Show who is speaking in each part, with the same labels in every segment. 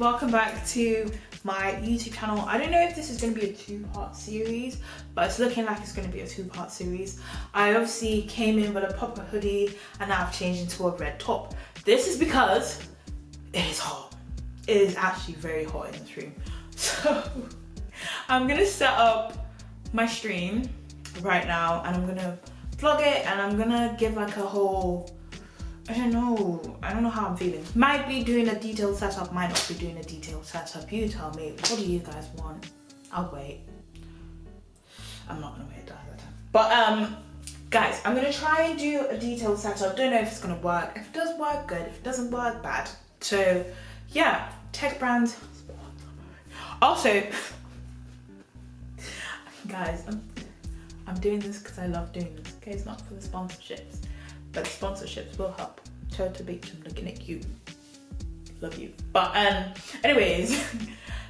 Speaker 1: welcome back to my YouTube channel. I don't know if this is going to be a two-part series, but it's looking like it's going to be a two-part series. I obviously came in with a puffer hoodie and now I've changed into a red top. This is because it is hot. It is actually very hot in this room. So I'm going to set up my stream right now and I'm going to vlog it and I'm going to give like a whole, I don't know how I'm feeling. Might be doing a detailed setup, might not be doing a detailed setup. You tell me, what do you guys want? I'll wait. I'm not gonna wait that time. But guys, I'm gonna try and do a detailed setup. Don't know if it's gonna work. If it does work, good. If it doesn't work, bad. So yeah, tech brands. Also, guys, I'm doing this because I love doing this. Okay, it's not for the sponsorships. But sponsorships will help. Turtle Beach, I'm looking at you. Love you. But anyways,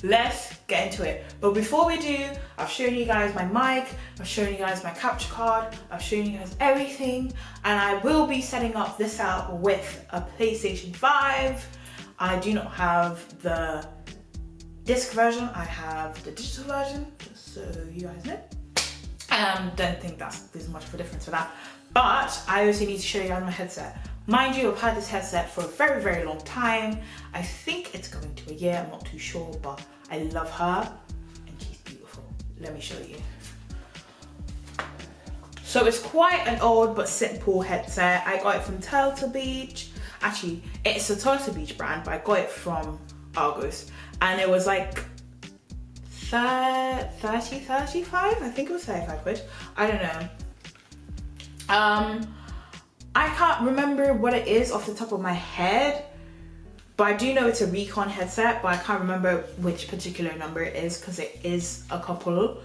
Speaker 1: let's get into it. But before we do, I've shown you guys my mic, I've shown you guys my capture card, I've shown you guys everything, and I will be setting up this out with a PlayStation 5. I do not have the disc version, I have the digital version, just so you guys know. Don't think there's much of a difference for that. But I also need to show you guys my headset. Mind you, I've had this headset for a very, very long time. I think it's going to a year, I'm not too sure, but I love her and she's beautiful. Let me show you. So it's quite an old but simple headset. I got it from Turtle Beach. Actually, it's a Turtle Beach brand, but I got it from Argos. And it was like 35, I think it was 35 quid. I don't know. I can't remember what it is off the top of my head, but I do know it's a Recon headset, but I can't remember which particular number it is because it is a couple.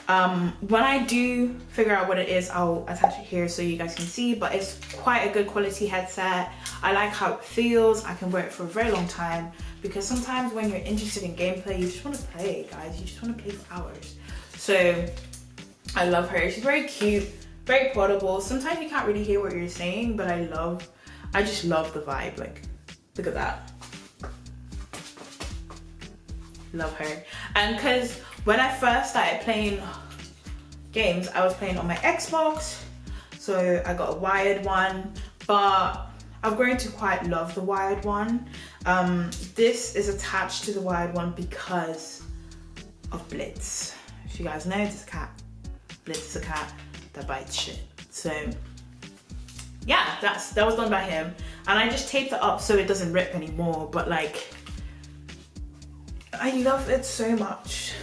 Speaker 1: When I do figure out what it is, I'll attach it here so you guys can see, but it's quite a good quality headset. I like how it feels. I can wear it for a very long time because sometimes when you're interested in gameplay, you just want to play, guys. You just want to play for hours. So I love her. She's very cute. Very portable. Sometimes you can't really hear what you're saying, but I just love the vibe. Like, look at that. Love her. And because when I first started playing games, I was playing on my Xbox, so I got a wired one, but I've grown to quite love the wired one. This is attached to the wired one because of Blitz. If you guys know, this cat, Blitz is a cat that bites shit. So yeah, that was done by him, and I just taped it up so it doesn't rip anymore. But like, I love it so much,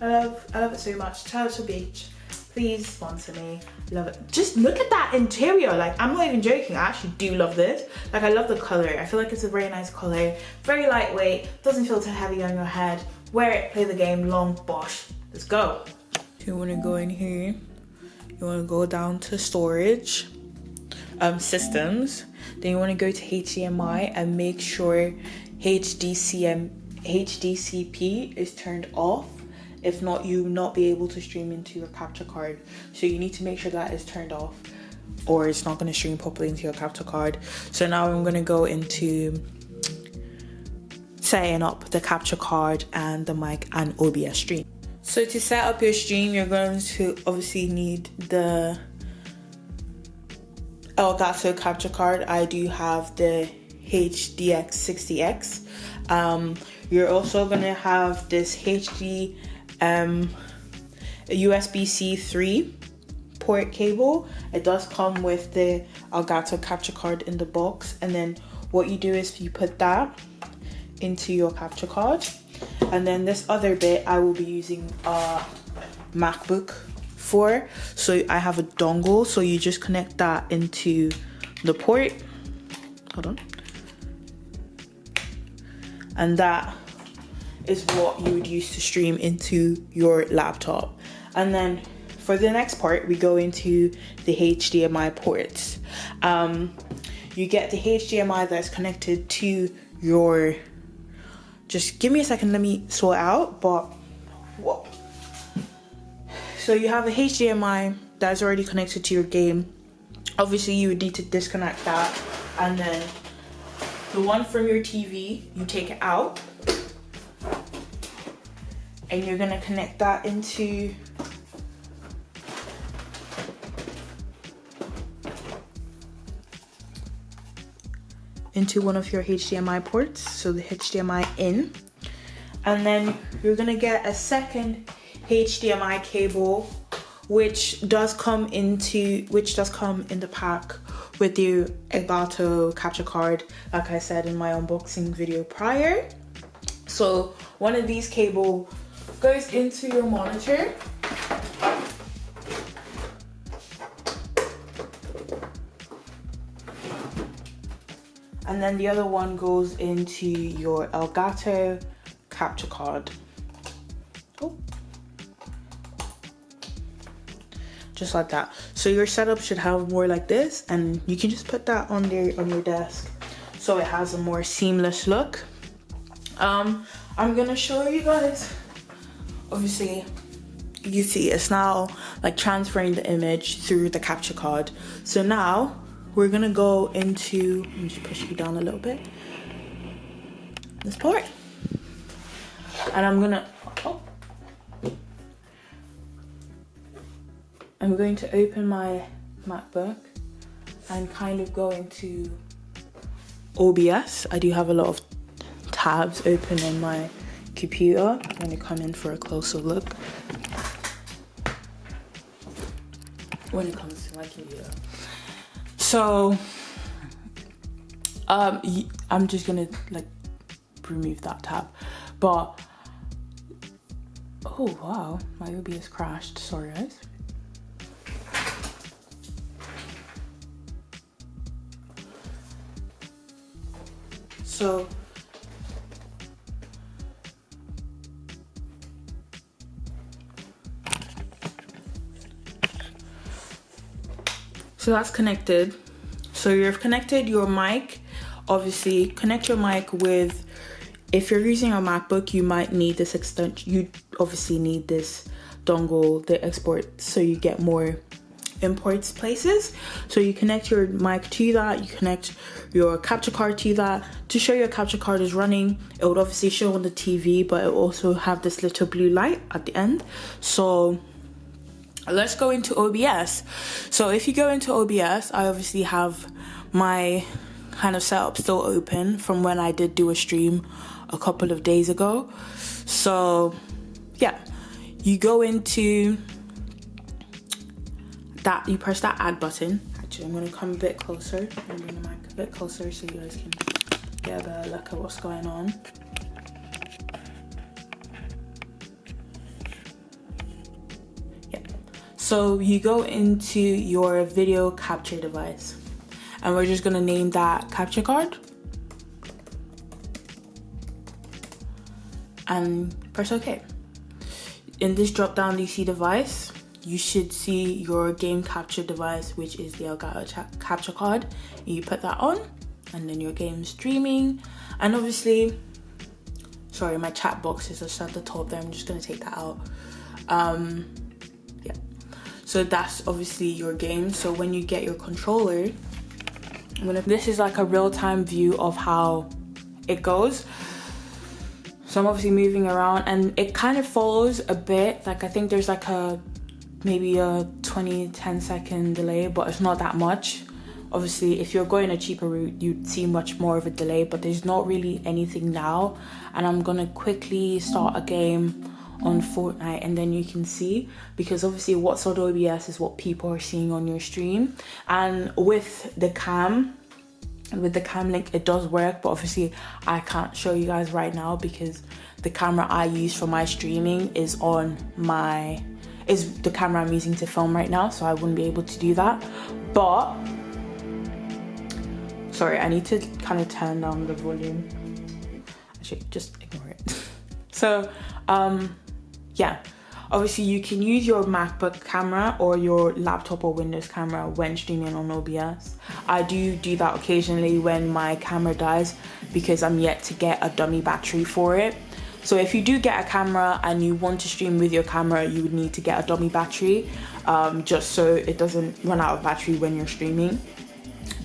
Speaker 1: I love it so much. Turtle Beach, please sponsor me. Love it. Just look at that interior. Like, I'm not even joking. I actually do love this. Like, I love the color. I feel like it's a very nice color. Very lightweight. Doesn't feel too heavy on your head. Wear it, play the game, long, bosh. Let's go. You want to go in here. You want to go down to storage, systems. Then you want to go to HDMI and make sure HDCP is turned off. If not, you will not be able to stream into your capture card. So you need to make sure that is turned off, or it's not going to stream properly into your capture card. So now I'm going to go into setting up the capture card and the mic and OBS stream. So to set up your stream, you're going to obviously need the Elgato capture card. I do have the HDX 60X. You're also going to have this HD USB-C 3 port cable. It does come with the Elgato capture card in the box. And then what you do is you put that into your capture card. And then this other bit I will be using a MacBook for. So I have a dongle, so you just connect that into the port. Hold on. And that is what you would use to stream into your laptop. And then for the next part, we go into the HDMI ports. You get the HDMI that's connected to your, just give me a second, let me sort out, but whoa. So you have a HDMI that's already connected to your game. Obviously you would need to disconnect that and then the one from your TV, you take it out and you're gonna connect that into one of your HDMI ports, so the HDMI in, and then you're gonna get a second HDMI cable, which does come in the pack with the Elgato capture card, like I said in my unboxing video prior. So one of these cable goes into your monitor, and then the other one goes into your Elgato capture card. Oh. Just like that. So your setup should have more like this, and you can just put that on there on your desk so it has a more seamless look. I'm gonna show you guys. Obviously you see it's now like transferring the image through the capture card. So now we're gonna go into, let me just push you down a little bit, this part, and I'm going to open my MacBook and kind of go into OBS. I do have a lot of tabs open on my computer. I'm going to come in for a closer look when it comes to my computer. So I'm just gonna like remove that tab, but oh wow, my OBS crashed, sorry guys. So that's connected. So you've connected your mic. Obviously, connect your mic with, if you're using a MacBook, you might need this extension. You obviously need this dongle, the export, so you get more imports places. So you connect your mic to that, you connect your capture card to that. To show your capture card is running, it would obviously show on the TV, but it will also have this little blue light at the end. So let's go into OBS. So if you go into OBS, I obviously have my kind of setup still open from when I did do a stream a couple of days ago. So yeah, you go into that, you press that add button. Actually, I'm gonna come a bit closer and bring the mic a bit closer so you guys can get a better look at what's going on. So you go into your video capture device, and we're just gonna name that capture card and press OK. In this drop down DC device, you should see your game capture device, which is the Elgato capture card. You put that on, and then your game's streaming. And obviously, sorry, my chat box is just at the top there. I'm just gonna take that out. Yeah. So that's obviously your game. So when you get your controller, this is like a real-time view of how it goes. So I'm obviously moving around, and it kind of follows a bit. Like I think there's like maybe a 10 second delay, but it's not that much. Obviously, if you're going a cheaper route, you'd see much more of a delay, but there's not really anything now. And I'm gonna quickly start a game on Fortnite, and then you can see, because obviously what's on OBS is what people are seeing on your stream. And with the cam link, it does work, but obviously I can't show you guys right now because the camera I use for my streaming is the camera I'm using to film right now, so I wouldn't be able to do that. But sorry, I need to kind of turn down the volume. Actually, just ignore it. So yeah, obviously you can use your MacBook camera or your laptop or Windows camera when streaming on OBS. I do that occasionally when my camera dies, because I'm yet to get a dummy battery for it. So if you do get a camera and you want to stream with your camera, you would need to get a dummy battery, just so it doesn't run out of battery when you're streaming.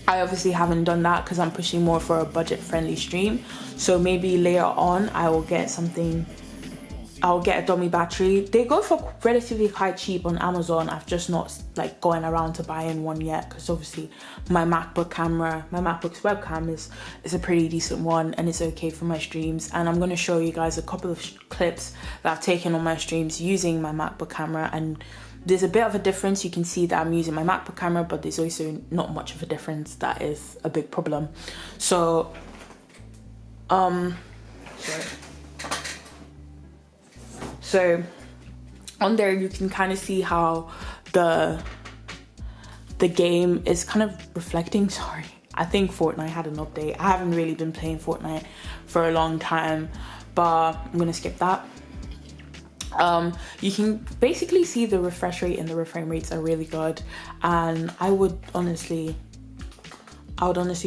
Speaker 1: I obviously haven't done that because I'm pushing more for a budget-friendly stream. So maybe later on I will get something. I'll get a dummy battery. They go for relatively quite cheap on Amazon. I've just not like going around to buying one yet because obviously my MacBook's webcam is a pretty decent one and it's okay for my streams. And I'm going to show you guys a couple of clips that I've taken on my streams using my MacBook camera, and there's a bit of a difference. You can see that I'm using my MacBook camera, but there's also not much of a difference. That is a big problem. So So on there you can kind of see how the game is kind of reflecting. Sorry, I think Fortnite had an update. I haven't really been playing Fortnite for a long time, but I'm gonna skip that. You can basically see the refresh rate and the reframe rates are really good, and I would honestly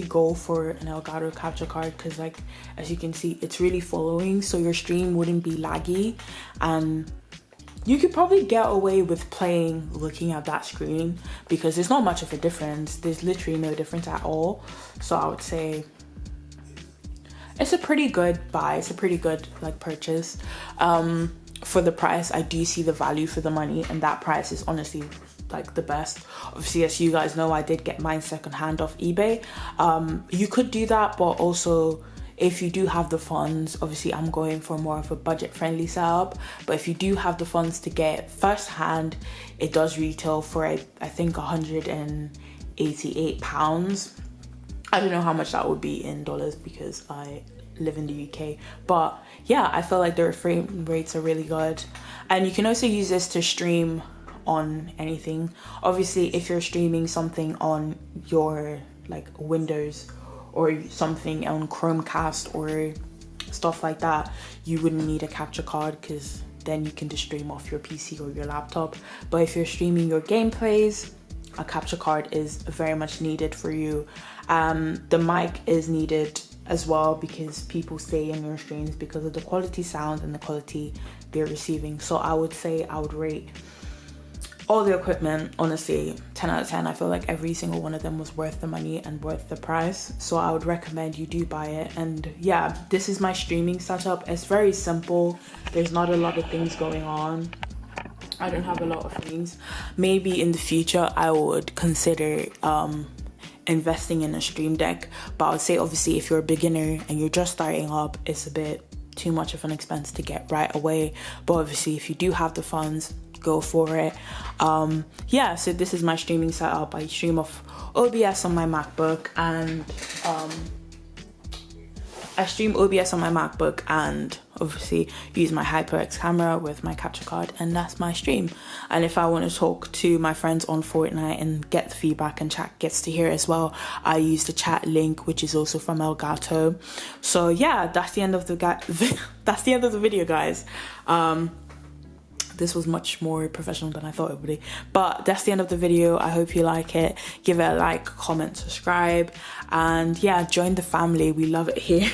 Speaker 1: go for an Elgato capture card because, like, as you can see, it's really following, so your stream wouldn't be laggy, and you could probably get away with playing looking at that screen because there's not much of a difference. There's literally no difference at all. So I would say it's a pretty good buy. It's a pretty good like purchase. For the price, I do see the value for the money, and that price is honestly like the best. Obviously, as you guys know, I did get mine secondhand off eBay. You could do that, but also if you do have the funds, obviously I'm going for more of a budget-friendly setup, but if you do have the funds to get first hand, it does retail for I think £188. I don't know how much that would be in dollars because I live in the UK, but yeah, I feel like the frame rates are really good. And you can also use this to stream on anything. Obviously, if you're streaming something on your like Windows or something on Chromecast or stuff like that, you wouldn't need a capture card because then you can just stream off your PC or your laptop. But if you're streaming your gameplays, a capture card is very much needed for you. The mic is needed as well because people stay in your streams because of the quality sound and the quality they're receiving. So I would say I would rate all the equipment, honestly, 10 out of 10. I feel like every single one of them was worth the money and worth the price. So I would recommend you do buy it. And yeah, this is my streaming setup. It's very simple. There's not a lot of things going on. I don't have a lot of things. Maybe in the future, I would consider investing in a stream deck. But I would say, obviously, if you're a beginner and you're just starting up, it's a bit too much of an expense to get right away. But obviously, if you do have the funds, go for it. Yeah, so this is my streaming setup. I stream off OBS on my MacBook, and obviously use my HyperX camera with my capture card, and that's my stream. And if I want to talk to my friends on Fortnite and get the feedback and chat gets to hear as well, I use the chat link, which is also from Elgato. So yeah, that's the end of the video, guys. This was much more professional than I thought it would be. But that's the end of the video. I hope you like it. Give it a like, comment, subscribe. And yeah, join the family. We love it here.